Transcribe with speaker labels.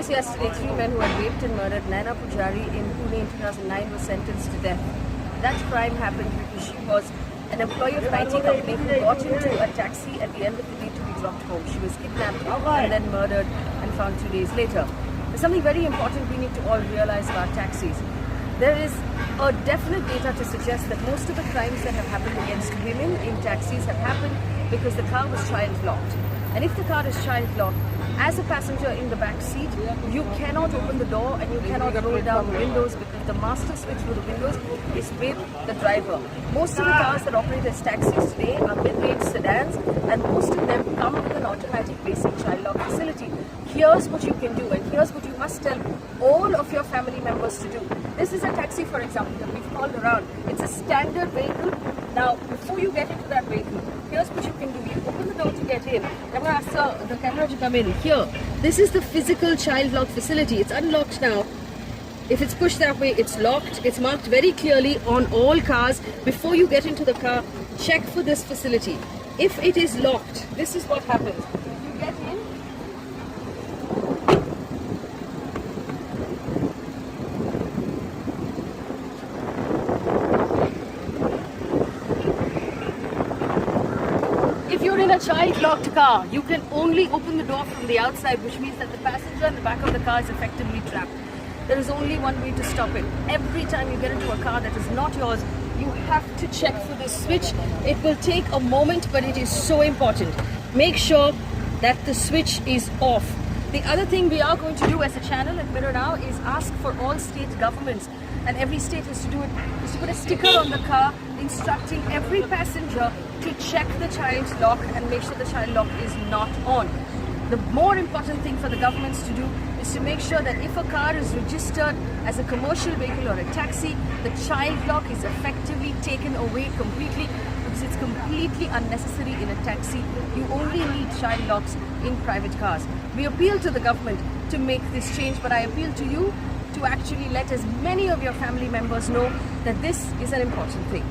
Speaker 1: Just yesterday, 3 men who had raped and murdered Naina Pujari in Pune in 2009 were sentenced to death. That crime happened because she was an employee of an IT company who got into a taxi at the end of the day to be dropped home. She was kidnapped and then murdered and found 2 days later. There's something very important we need to all realize about taxis. There is a definite data to suggest that most of the crimes that have happened against women in taxis have happened because the car was child locked. And if the car is child locked, as a passenger in the back seat, you cannot open the door and you cannot roll down the windows because the master switch for the windows is with the driver. Most of the cars that operate as taxis today are mid-range sedans, and most of them come with an automatic basic child lock facility. Here's what you can do, and here's what you must tell all of your family members to do. This is a taxi, for example, that we've called around. It's a standard vehicle. Now, before you get into that vehicle, here's what you can do. You open the door to get in. I'm going to ask the camera to come in. Here, this is the physical child lock facility. It's unlocked now. If it's pushed that way, it's locked. It's marked very clearly on all cars. Before you get into the car, check for this facility. If it is locked, this is what happens. You get in. If you're in a child-locked car, you can only open the door from the outside, which means that the passenger in the back of the car is effectively trapped. There is only one way to stop it. Every time you get into a car that is not yours, you have to check for this switch. It will take a moment, but it is so important. Make sure that the switch is off. The other thing we are going to do as a channel at Mirror Now is ask for all state governments, and every state has to do it, is to put a sticker on the car instructing every passenger to check the child lock and make sure the child lock is not on. The more important thing for the governments to do is to make sure that if a car is registered as a commercial vehicle or a taxi, the child lock is effectively taken away completely, because it's completely unnecessary in a taxi. You only need child locks in private cars. We appeal to the government to make this change, but I appeal to you to actually let as many of your family members know that this is an important thing.